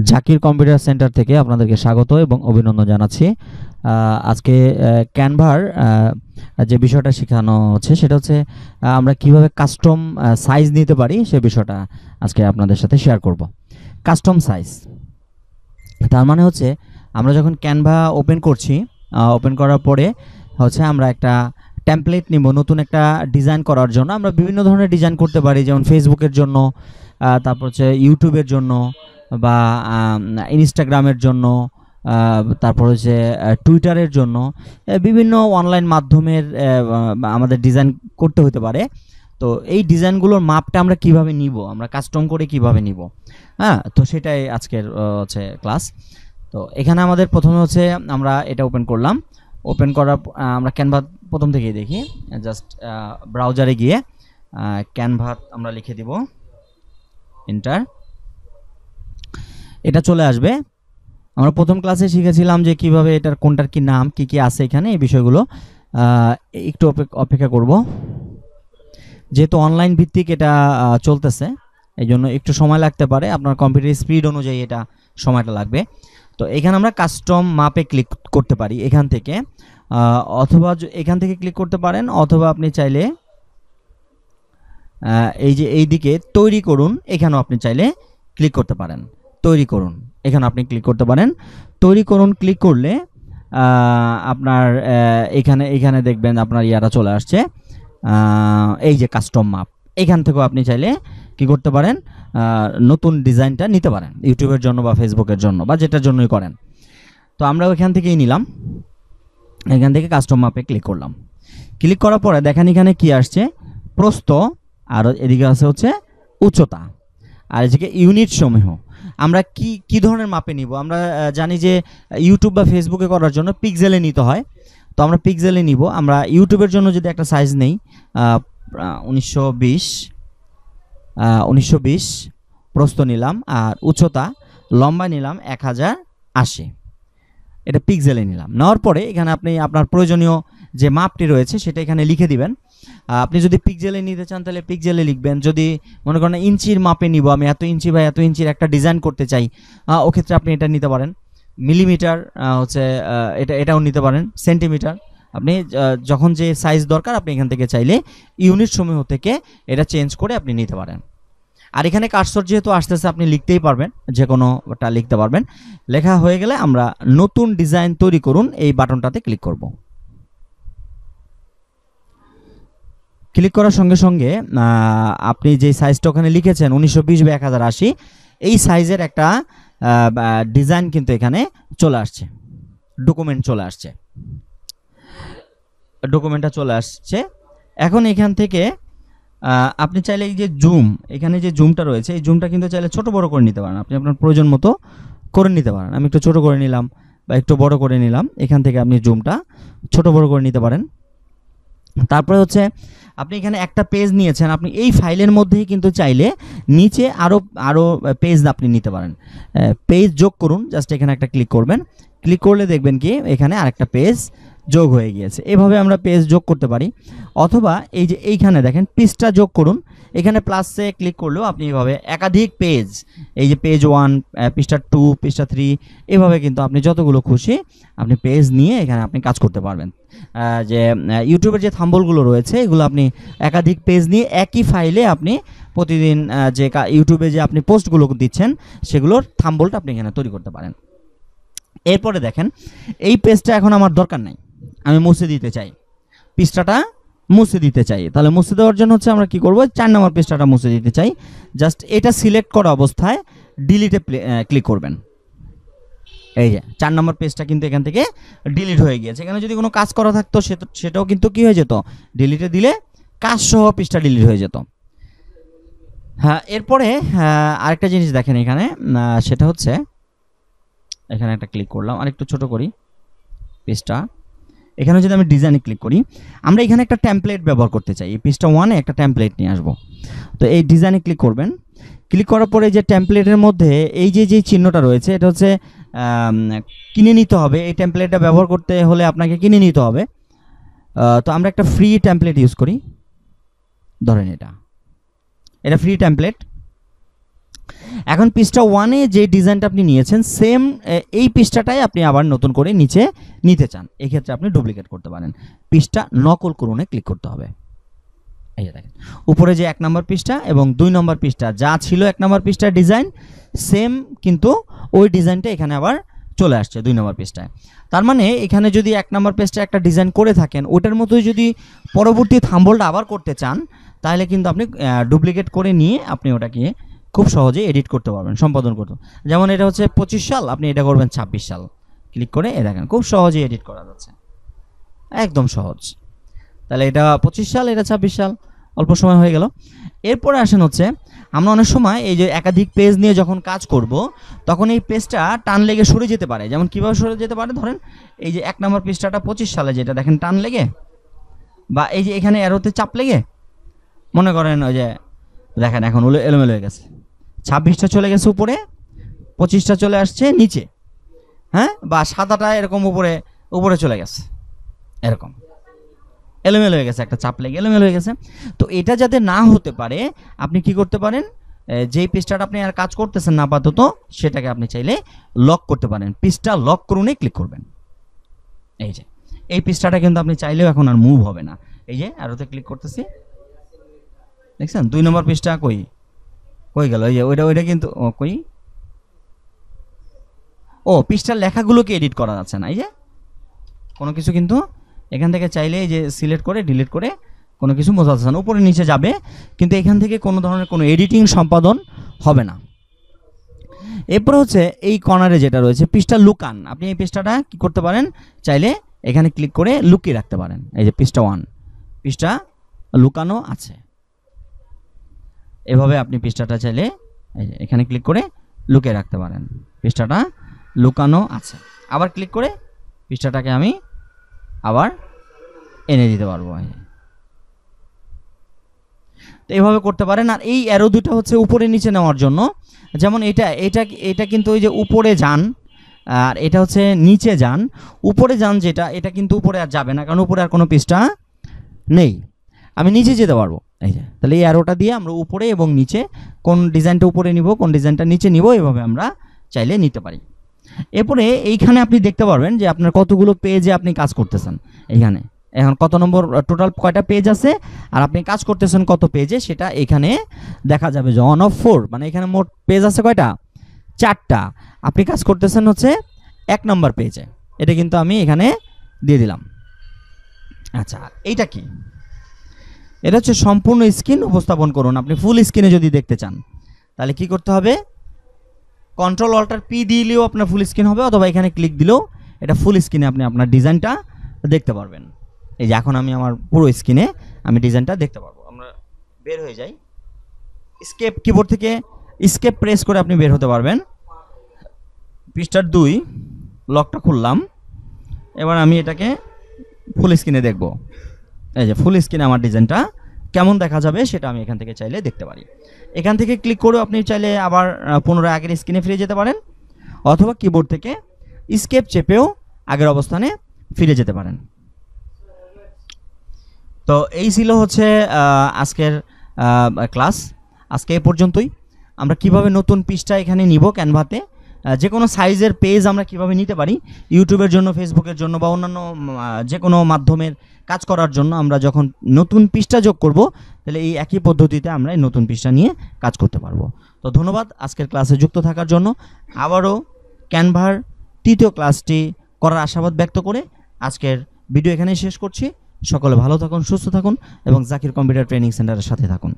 Zakir computer centre থেকে আপনাদেরকে স্বাগত এবং অভিনন্দন জানাচ্ছি। আজকে ক্যানভার যে বিষয়টা শেখানো হচ্ছে সেটা হচ্ছে আমরা কিভাবে কাস্টম সাইজ নিতে পারি সে বিষয়টা আজকে আপনাদের সাথে শেয়ার করব। কাস্টম সাইজ তার মানে হচ্ছে আমরা যখন ক্যানভা ওপেন করছি, ওপেন করার পরে হচ্ছে আমরা একটা টেমপ্লেট নিব নতুন একটা ডিজাইন করার জন্য। আমরা বিভিন্ন ধরনের ডিজাইন করতে পারি, যেমন ফেসবুকের জন্য, তারপর হচ্ছে ইউটিউবের জন্য বা ইনস্টাগ্রামের জন্য, তারপর হচ্ছে টুইটারের জন্য, বিভিন্ন অনলাইন মাধ্যমের আমাদের ডিজাইন করতে হতে পারে। তো এই ডিজাইনগুলোর মাপটা আমরা কিভাবে নিব, আমরা কাস্টম করে কিভাবে নিব, হ্যাঁ, তো সেটাই আজকের হচ্ছে ক্লাস। তো এখানে আমাদের প্রথমে হচ্ছে আমরা এটা ওপেন করলাম। ওপেন করার আমরা ক্যানভা প্রথম থেকেই দেখি, জাস্ট ব্রাউজারে গিয়ে ক্যানভা আমরা লিখে দিব, এন্টার, এটা চলে আসবে। আমরা প্রথম ক্লাসে শিখেছিলাম যে কিভাবে এটার কোনটার কি নাম, কি কি আছে এখানে, এই বিষয়গুলো একটু অপেক্ষা করব, যেহেতু অনলাইন ভিত্তিক এটা চলতেছে, এই জন্য একটু সময় লাগতে পারে, আপনার কম্পিউটার স্পিড অনুযায়ী এটা সময়টা লাগবে। তো এখানে আমরা কাস্টম মাপে ক্লিক করতে পারি এখান থেকে, অথবা এখান থেকে ক্লিক করতে পারেন, অথবা আপনি চাইলে এই যে এই দিকে তৈরি করুন, এখানেও আপনি চাইলে ক্লিক করতে পারেন। তৈরি করুন, এখানে আপনি ক্লিক করতে পারেন। তৈরি করুন ক্লিক করলে আপনার এখানে দেখবেন আপনার ইয়াটা চলে আসছে, এই যে কাস্টম মাপ। এখান থেকেও আপনি চাইলে কি করতে পারেন, নতুন ডিজাইনটা নিতে পারেন ইউটিউবের জন্য বা ফেসবুকের জন্য বা যেটার জন্যই করেন। তো আমরা ওইখান থেকেই নিলাম, এখান থেকে কাস্টম মাপে ক্লিক করলাম। ক্লিক করার পরে দেখেন এখানে কি আসছে, প্রস্থ, আর এদিকে আছে হচ্ছে উচ্চতা, আর এদিকে ইউনিট সমূহ। আমরা কি ধরনের মাপে নিব, আমরা জানি যে ইউটিউব বা ফেসবুকে করার জন্য পিক্সেলে নিতে হয়, তো আমরা পিক্সেলে নিব। আমরা ইউটিউবের জন্য যদি একটা সাইজ নেই 1920 প্রস্থ নিলাম, আর উচ্চতা লম্বা নিলাম 1080, এটা পিক্সেলে নিলাম। নেওয়ার পরে এখানে আপনি আপনার প্রয়োজনীয় যে মাপটি রয়েছে সেটা এখানে লিখে দিবেন। আপনি যদি পিক্সেলে নিতে চান তাহলে পিক্সেলে লিখবেন। যদি মনে করেন ইঞ্চির মাপে নিব, আমি এত ইঞ্চি বা এত ইঞ্চির একটা ডিজাইন করতে চাই, ওক্ষেত্রে আপনি এটা নিতে পারেন। মিলিমিটার হচ্ছে এটাও নিতে পারেন। সেন্টিমিটার, আপনি যখন যে সাইজ দরকার আপনি এখান থেকে চাইলে ইউনিট সমূহ থেকে এটা চেঞ্জ করে আপনি নিতে পারেন। আর এখানে কার্সর যেহেতু আসতেছে আপনি লিখতেই পারবেন, যে কোনোটা লিখতে পারবেন। লেখা হয়ে গেলে আমরা নতুন ডিজাইন তৈরি করুন এই বাটনটাতে ক্লিক করব। ক্লিক করার সঙ্গে সঙ্গে আপনি যে সাইজটা ওখানে লিখেছেন 1920 বা 1080, এই সাইজের একটা ডিজাইন কিন্তু এখানে চলে আসছে, ডকুমেন্ট চলে আসছে, ডকুমেন্টটা চলে আসছে। এখন এখান থেকে আপনি চাইলে এই যে জুম, এখানে যে জুমটা রয়েছে এই জুমটা কিন্তু চাইলে ছোট বড় করে নিতে পারেন, আপনি আপনার প্রয়োজন মতো করে নিতে পারেন। আমি একটু ছোট করে নিলাম বা একটু বড় করে নিলাম, এখান থেকে আপনি জুমটা ছোট বড় করে নিতে পারেন। তারপরে হচ্ছে আপনি এখানে একটা পেজ নিয়েছেন, আপনি এই ফাইলের মধ্যেই কিন্তু চাইলে নিচে আরও পেজ আপনি নিতে পারেন। পেজ যোগ করুন, জাস্ট এখানে একটা ক্লিক করবেন। ক্লিক করলে দেখবেন কি এখানে আরেকটা পেজ যোগ হয়ে গিয়েছে। এভাবে আমরা পেজ যোগ করতে পারি, অথবা এই যে এইখানে দেখেন পৃষ্ঠা যোগ করুন, এখানে প্লাসে ক্লিক করলেও আপনি এভাবে একাধিক পেজ, এই যে পেজ 1, পৃষ্ঠা 2, পৃষ্ঠা 3, এভাবে কিন্তু আপনি যতগুলো খুশি আপনি পেজ নিয়ে এখানে আপনি কাজ করতে পারবেন। যে ইউটিউবের যে থাম্বলগুলো রয়েছে এগুলো আপনি একাধিক পেজ নিয়ে একই ফাইলে আপনি প্রতিদিন যে ইউটিউবে যে আপনি পোস্টগুলো দিচ্ছেন সেগুলোর থাম্বলটা আপনি এখানে তৈরি করতে পারেন। এরপরে দেখেন এই পেজটা এখন আমার দরকার নাই, আমি মুছে দিতে চাই, পৃষ্ঠাটা মুছে দিতে চাই। তাহলে মুছে দেওয়ার জন্য হচ্ছে আমরা কি করব, 4 নম্বর পৃষ্ঠাটা মুছে দিতে চাই, জাস্ট এটা সিলেক্ট করা অবস্থায় ডিলিটে ক্লিক করবেন। এই যে 4 নম্বর পেজটা কিন্তু এখান থেকে ডিলিট হয়ে গিয়েছে। এখানে যদি কোনো কাজ করা থাকতো সেটাও কিন্তু কি হয়ে যেত, ডিলিটে দিলে কাজ সহ পৃষ্ঠা ডিলিট হয়ে যেত। হ্যাঁ, এরপরে আরেকটা জিনিস দেখেন এখানে, সেটা হচ্ছে এখানে একটা ক্লিক করলাম, আরেকটু ছোট করি পেজটা। এখানে যদি আমি ডিজাইনে ক্লিক করি, আমরা এখানে একটা টেমপ্লেট ব্যবহার করতে চাই, এই পেজটা 1-এ একটা টেমপ্লেট নিয়ে আসবো। তো এই ডিজাইনে ক্লিক করবেন। ক্লিক করার পরে যে টেমপ্লেটের মধ্যে এই যে চিহ্নটা রয়েছে এটা হচ্ছে কিনে নিতে হবে। এই টেমপ্লেটটা ব্যবহার করতে হলে আপনাকে কিনে নিতে হবে। তো আমরা একটা ফ্রি টেমপ্লেট ইউজ করি, ধরেন এটা ফ্রি টেমপ্লেট। এখন পৃষ্ঠা 1-এ যে ডিজাইনটা আপনি নিয়েছেন সেম এই পৃষ্ঠাটাই আপনি আবার নতুন করে নিচে নিতে চান, এক্ষেত্রে আপনি ডুপ্লিকেট করতে পারেন। পৃষ্ঠা নকল করুনে ক্লিক করতে হবে। এই যে দেখেন উপরে যে 1 নম্বর পৃষ্ঠা এবং 2 নম্বর পৃষ্ঠা যা ছিল 1 নম্বর পৃষ্ঠার ডিজাইন সেম, কিন্তু ওই ডিজাইনটা এখানে আবার চলে আসছে 2 নম্বর পৃষ্ঠায়। তার মানে এখানে যদি 1 নম্বর পৃষ্ঠায় একটা ডিজাইন করে থাকেন ওটার মতোই যদি পরবর্তী থাম্বনেলটা আবার করতে চান তাহলে কিন্তু আপনি ডুপ্লিকেট করে নিয়ে আপনি ওটাকে খুব সহজে এডিট করতে পারবেন, সম্পাদন করতে। যেমন এটা হচ্ছে 25 সাল, আপনি এটা করবেন 26 সাল, ক্লিক করে দেখেন খুব সহজে এডিট করা যাচ্ছে, একদম সহজ। তাহলে এটা 25 সাল, এটা 26 সাল, অল্প সময় হয়ে গেল। এরপরে আসেন হচ্ছে আমরা অনেক সময় এই যে একাধিক পেজ নিয়ে যখন কাজ করব তখন এই পেজটা টান লেগে সরে যেতে পারে। যেমন কীভাবে সরে যেতে পারে, ধরেন এই যে 1 নম্বর পৃষ্ঠাটা 25 সালে যেটা দেখেন টান লেগে, বা এই যে এখানে অ্যারোতে চাপ লেগে, মনে করেন ওই যে দেখেন এখন এলোমেলো হয়ে গেছে, 26টা চলে গেছে উপরে, 25টা চলে আসছে নিচে, হ্যাঁ, বা সাদাটা এরকম উপরে উপরে চলে গেছে, এরকম এলোমেলো হয়ে গেছে, একটা চাপ লেগে এলোমেলো হয়ে গেছে। তো এটা যাতে না হতে পারে আপনি কি করতে পারেন, যেই পৃষ্ঠাটা আপনি আর কাজ করতেছেন না আপাতত সেটাকে আপনি চাইলে লক করতে পারেন। পৃষ্ঠা লক করুনে ক্লিক করবেন। এই যে এই পৃষ্ঠাটা কিন্তু আপনি চাইলেও এখন আর মুভ হবে না। এই যে আরোতে ক্লিক করতেছি, দেখছেন 2 নম্বর পৃষ্ঠা কই কই গেল, এই যে ওইটা কিন্তু কই, ও পৃষ্ঠার লেখাগুলোকে এডিট করা যাচ্ছে না। এই যে কোনো কিছু কিন্তু এখান থেকে চাইলে এই যে সিলেক্ট করে ডিলিট করে কোনো কিছু বোঝা যাচ্ছে না, উপরে নিচে যাবে, কিন্তু এখান থেকে কোনো ধরনের কোনো এডিটিং সম্পাদন হবে না। এরপর হচ্ছে এই কর্নারে যেটা রয়েছে পৃষ্ঠা লুকান, আপনি এই পৃষ্ঠাটা কি করতে পারেন, চাইলে এখানে ক্লিক করে লুকিয়ে রাখতে পারেন। এই যে পৃষ্ঠা 1, পৃষ্ঠা লুকানো আছে, এভাবে আপনি পৃষ্ঠাটা চাইলে এই যে এখানে ক্লিক করে লুকিয়ে রাখতে পারেন, পৃষ্ঠাটা লুকানো আছে। আবার ক্লিক করে পৃষ্ঠাটাকে আমি আবার এনে দিতে পারবো। তো এইভাবে করতে পারেন। আর এই অ্যারো দুটো হচ্ছে উপরে নিচে নেওয়ার জন্য, যেমন এটা কিন্তু ওই যে উপরে যান, আর এটা হচ্ছে নিচে যান। উপরে যান যেটা, এটা কিন্তু উপরে আর যাবে না, কারণ উপরে আর কোনো পৃষ্ঠা নেই, আমি নিচে যেতে পারবো। এই যে তাহলে এই অ্যারোটা দিয়ে আমরা উপরে এবং নিচে, কোন ডিজাইনটা উপরে নিব কোন ডিজাইনটা নিচে নিব, এভাবে আমরা চাইলে নিতে পারি। এরপরে এইখানে আপনি দেখতে পারবেন যে আপনার কতগুলো পেজে আপনি কাজ করতেছেন। এইখানে এখন কত নম্বর, টোটাল কয়টা পেজ আছে আর আপনি কাজ করতেছেন কত পেজে সেটা এখানে দেখা যাবে যে 1 of 4, মানে এখানে মোট পেজ আছে কয়টা, 4টা। আপনি কাজ করতেছেন হচ্ছে 1 নম্বর পেজে, এটা কিন্তু আমি এখানে দিয়ে দিলাম। আচ্ছা এইটা কি, এটা হচ্ছে সম্পূর্ণ স্ক্রিন উপস্থাপন করুন। আপনি ফুল স্ক্রিনে যদি দেখতে চান তাহলে কি করতে হবে, Ctrl+Alt+P দিলেও আপনার ফুল স্ক্রিন হবে, অথবা এখানে ক্লিক দিলেও এটা ফুল স্ক্রিনে আপনি আপনার ডিজাইনটা দেখতে পারবেন। এই যে এখন আমি আমার পুরো স্ক্রিনে আমি ডিজাইনটা দেখতে পারবো। আমরা বের হয়ে যাই, স্কেপ কিবোর্ড থেকে স্কেপ প্রেস করে আপনি বের হতে পারবেন। পৃষ্ঠার 2 লকটা খুললাম, এবার আমি এটাকে ফুল স্ক্রিনে দেখব। এই যে ফুল স্ক্রিনে আমার ডিজাইনটা কেমন দেখা যাবে সেটা আমি এখান থেকে চাইলে দেখতে পারি। এখান থেকে ক্লিক করেও আপনি চাইলে আবার পুনরায় আগের স্ক্রিনে ফিরে যেতে পারেন, অথবা কিবোর্ড থেকে স্কেপ চেপেও আগের অবস্থানে ফিরে যেতে পারেন। তো এই ছিল হচ্ছে আজকের ক্লাস। আজকে এ পর্যন্তই। আমরা কিভাবে নতুন পৃষ্ঠা এখানে নিব ক্যানভাতে, যে কোনো সাইজের পেজ আমরা কিভাবে নিতে পারি, ইউটিউবের জন্য, ফেসবুকের জন্য বা অন্যান্য যে কোনো মাধ্যমের কাজ করার জন্য আমরা যখন নতুন পৃষ্ঠা যোগ করব তাহলে এই একই পদ্ধতিতে আমরা এই নতুন পৃষ্ঠা নিয়ে কাজ করতে পারবো। তো ধন্যবাদ আজকের ক্লাসে যুক্ত থাকার জন্য। আবারও ক্যানভার 3য় ক্লাসটি করার আশাবাদ ব্যক্ত করে আজকের ভিডিও এখানেই শেষ করছি। সকলে ভালো থাকুন, সুস্থ থাকুন এবং জাকির কম্পিউটার ট্রেনিং সেন্টারের সাথে থাকুন।